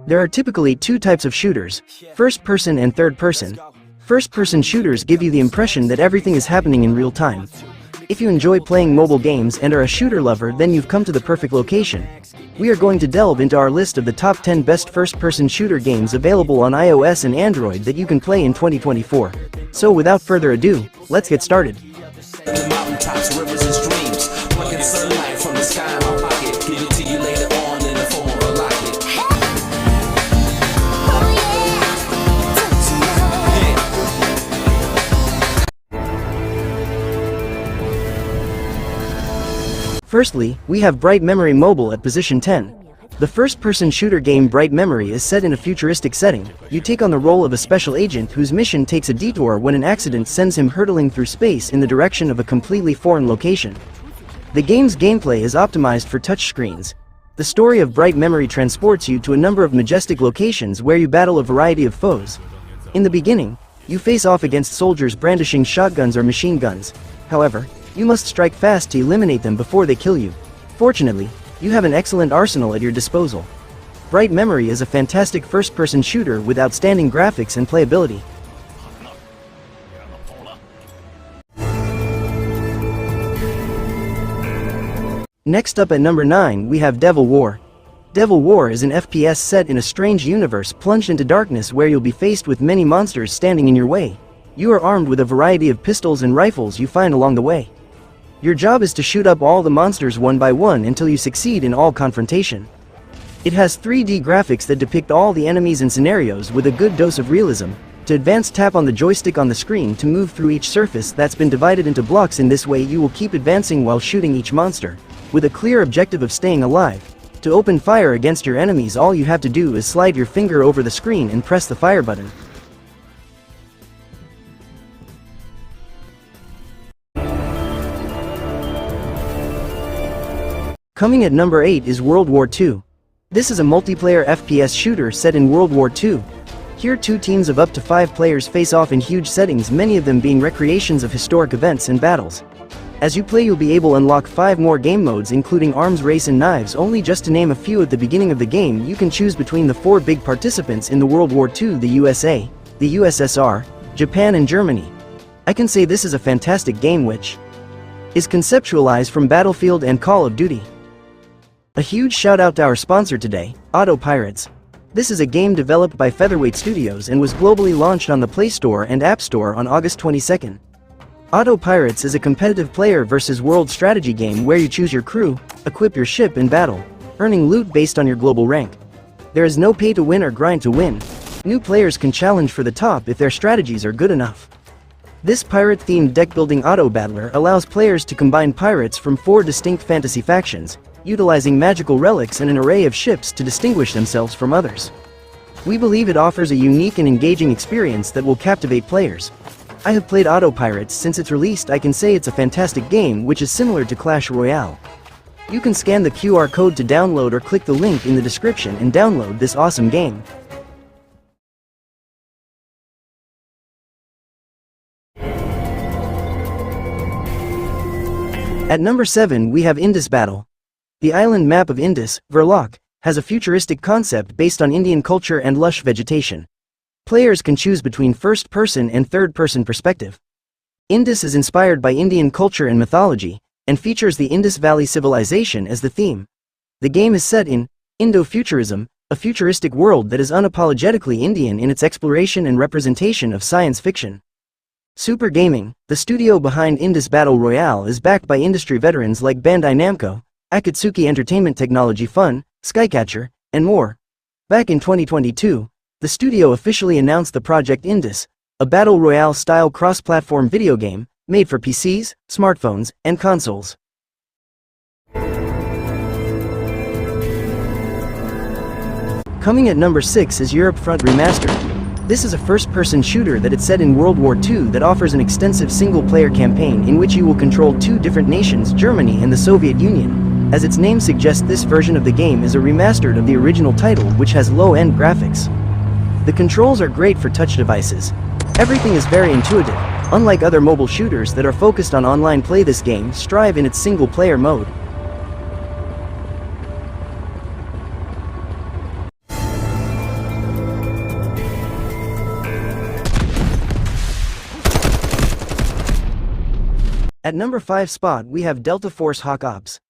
There are typically two types of shooters, first-person and third-person. First-person shooters give you the impression that everything is happening in real time. If you enjoy playing mobile games and are a shooter lover, then you've come to the perfect location. We are going to delve into our list of the top 10 best first-person shooter games available on iOS and Android that you can play in 2024. So without further ado, let's get started. The mountaintops, rivers, and streams, plucking sunlight from the sky in my pocket, give it to you later on in the form of a locket. Firstly, we have Bright Memory Mobile at position 10. The first-person shooter game Bright Memory is set in a futuristic setting. You take on the role of a special agent whose mission takes a detour when an accident sends him hurtling through space in the direction of a completely foreign location. The game's gameplay is optimized for touchscreens. The story of Bright Memory transports you to a number of majestic locations where you battle a variety of foes. In the beginning, you face off against soldiers brandishing shotguns or machine guns. However, you must strike fast to eliminate them before they kill you. Fortunately, you have an excellent arsenal at your disposal. Bright Memory is a fantastic first-person shooter with outstanding graphics and playability. Next up at number 9, we have Devil War. Devil War is an FPS set in a strange universe plunged into darkness where you'll be faced with many monsters standing in your way. You are armed with a variety of pistols and rifles you find along the way. Your job is to shoot up all the monsters one by one until you succeed in all confrontation. It has 3D graphics that depict all the enemies and scenarios with a good dose of realism. To advance, tap on the joystick on the screen to move through each surface that's been divided into blocks. In this way you will keep advancing while shooting each monster, with a clear objective of staying alive. To open fire against your enemies, all you have to do is slide your finger over the screen and press the fire button. Coming at number 8 is World War II. This is a multiplayer FPS shooter set in World War II. Here two teams of up to 5 players face off in huge settings, many of them being recreations of historic events and battles. As you play, you'll be able to unlock 5 more game modes, including arms race and knives, only just to name a few. At the beginning of the game, you can choose between the 4 big participants in the World War II: the USA, the USSR, Japan and Germany. I can say this is a fantastic game which is conceptualized from Battlefield and Call of Duty. A huge shout out to our sponsor today, Auto Pirates. This is a game developed by Featherweight Studios and was globally launched on the Play Store and App Store on August 22nd. Auto Pirates is a competitive player versus world strategy game where you choose your crew, equip your ship and battle, earning loot based on your global rank. There is no pay to win or grind to win. New players can challenge for the top if their strategies are good enough. This pirate-themed deck-building auto battler allows players to combine pirates from 4 distinct fantasy factions, utilizing magical relics and an array of ships to distinguish themselves from others. We believe it offers a unique and engaging experience that will captivate players. I have played Auto Pirates since its release. I can say it's a fantastic game which is similar to Clash Royale. You can scan the QR code to download or click the link in the description and download this awesome game. At number 7 we have Indus Battle. The island map of Indus, Verloc, has a futuristic concept based on Indian culture and lush vegetation. Players can choose between first-person and third-person perspective. Indus is inspired by Indian culture and mythology, and features the Indus Valley civilization as the theme. The game is set in Indo-futurism, a futuristic world that is unapologetically Indian in its exploration and representation of science fiction. Super Gaming, the studio behind Indus Battle Royale, is backed by industry veterans like Bandai Namco, Akatsuki Entertainment Technology Fun, Skycatcher, and more. Back in 2022, the studio officially announced the Project Indus, a battle royale-style cross-platform video game, made for PCs, smartphones, and consoles. Coming at number 6 is Europe Front Remastered. This is a first-person shooter that is set in World War II that offers an extensive single-player campaign in which you will control 2 different nations, Germany and the Soviet Union. As its name suggests, this version of the game is a remastered of the original title, which has low-end graphics. The controls are great for touch devices. Everything is very intuitive. Unlike other mobile shooters that are focused on online play, this game strives in its single-player mode. At number 5 spot we have Delta Force Hawk Ops.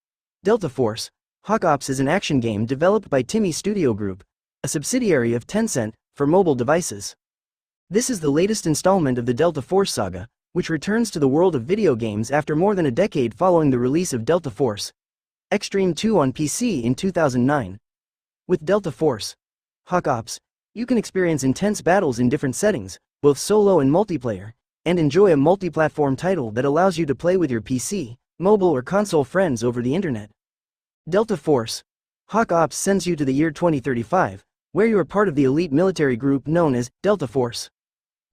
Delta Force Hawk Ops is an action game developed by Timmy Studio Group, a subsidiary of Tencent, for mobile devices. This is the latest installment of the Delta Force saga, which returns to the world of video games after more than a decade following the release of Delta Force Extreme 2 on PC in 2009. With Delta Force Hawk Ops, you can experience intense battles in different settings, both solo and multiplayer, and enjoy a multi-platform title that allows you to play with your PC, mobile or console friends over the internet. Delta Force Hawk Ops sends you to the year 2035, where you are part of the elite military group known as Delta Force.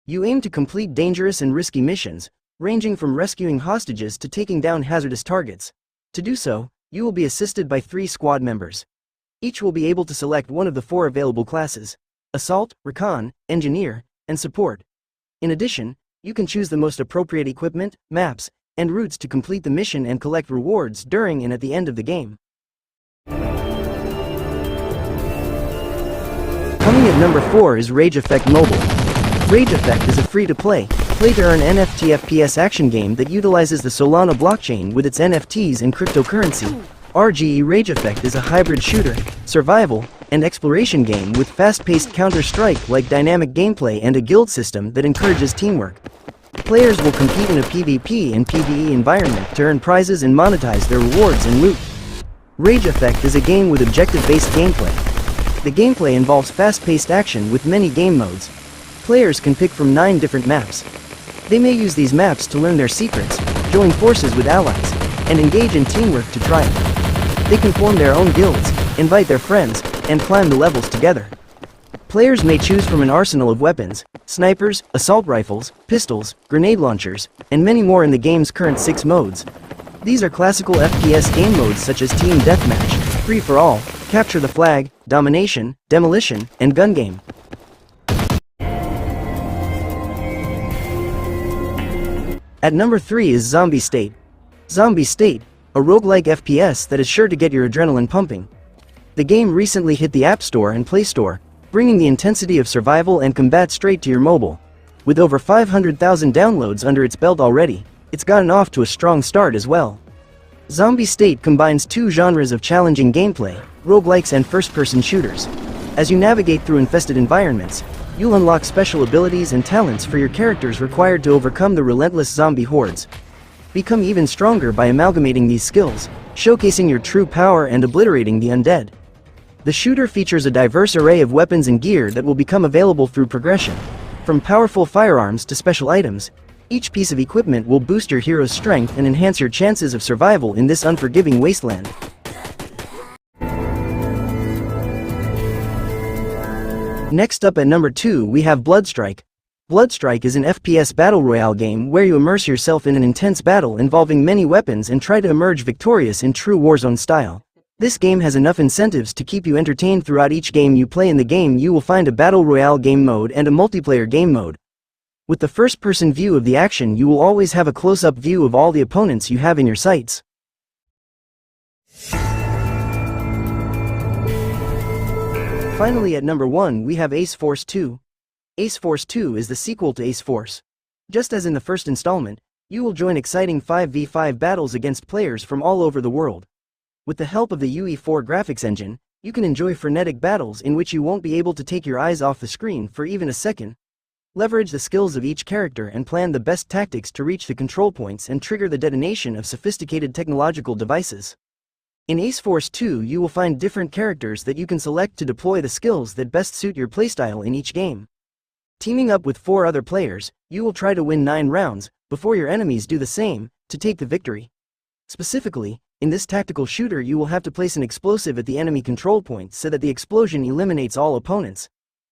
You aim to complete dangerous and risky missions, ranging from rescuing hostages to taking down hazardous targets. To do so, you will be assisted by 3 squad members. Each will be able to select one of the 4 available classes: Assault, Recon, Engineer, and Support. In addition, you can choose the most appropriate equipment, maps, and routes to complete the mission and collect rewards during and at the end of the game. Coming at number 4 is Rage Effect Mobile. Rage Effect is a free-to-play, play-to-earn NFT FPS action game that utilizes the Solana blockchain with its NFTs and cryptocurrency. RGE Rage Effect is a hybrid shooter, survival, and exploration game with fast-paced Counter-Strike-like dynamic gameplay and a guild system that encourages teamwork. Players will compete in a PvP and PvE environment to earn prizes and monetize their rewards and loot. Rage Effect is a game with objective-based gameplay. The gameplay involves fast-paced action with many game modes. Players can pick from 9 different maps. They may use these maps to learn their secrets, join forces with allies, and engage in teamwork to triumph. They can form their own guilds, invite their friends, and climb the levels together. Players may choose from an arsenal of weapons: snipers, assault rifles, pistols, grenade launchers, and many more in the game's current 6 modes. These are classical FPS game modes such as Team Deathmatch, Free for All, Capture the Flag, Domination, Demolition, and Gun Game. At number 3 is Zombie State. Zombie State, a roguelike FPS that is sure to get your adrenaline pumping. The game recently hit the App Store and Play Store, bringing the intensity of survival and combat straight to your mobile. With over 500,000 downloads under its belt already, it's gotten off to a strong start as well. Zombie State combines 2 genres of challenging gameplay, roguelikes and first-person shooters. As you navigate through infested environments, you'll unlock special abilities and talents for your characters required to overcome the relentless zombie hordes. Become even stronger by amalgamating these skills, showcasing your true power and obliterating the undead. The shooter features a diverse array of weapons and gear that will become available through progression. From powerful firearms to special items, each piece of equipment will boost your hero's strength and enhance your chances of survival in this unforgiving wasteland. Next up at number 2 we have Bloodstrike. Bloodstrike is an FPS battle royale game where you immerse yourself in an intense battle involving many weapons and try to emerge victorious in true Warzone style. This game has enough incentives to keep you entertained throughout each game you play. In the game you will find a battle royale game mode and a multiplayer game mode. With the first-person view of the action you will always have a close-up view of all the opponents you have in your sights. Finally at number 1 we have Ace Force 2. Ace Force 2 is the sequel to Ace Force. Just as in the first installment, you will join exciting 5v5 battles against players from all over the world. With the help of the UE4 graphics engine, you can enjoy frenetic battles in which you won't be able to take your eyes off the screen for even a second. Leverage the skills of each character and plan the best tactics to reach the control points and trigger the detonation of sophisticated technological devices. In Ace Force 2 you will find different characters that you can select to deploy the skills that best suit your playstyle in each game. Teaming up with 4 other players, you will try to win 9 rounds, before your enemies do the same, to take the victory. Specifically, in this tactical shooter you will have to place an explosive at the enemy control point so that the explosion eliminates all opponents.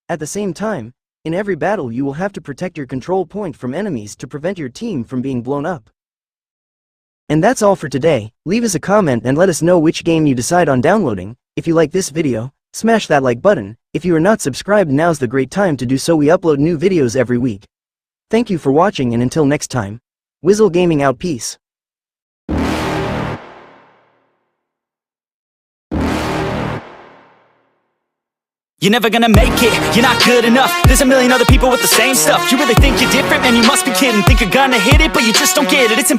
At the same time, in every battle you will have to protect your control point from enemies to prevent your team from being blown up. And that's all for today. Leave us a comment and let us know which game you decide on downloading. If you like this video, smash that like button. If you are not subscribed, now's the great time to do so. We upload new videos every week. Thank you for watching and until next time. Wizzle Gaming out. Peace. You're never gonna make it, you're not good enough. There's a million other people with the same stuff. You really think you're different? Man, you must be kidding. Think you're gonna hit it, but you just don't get it. It's impossible.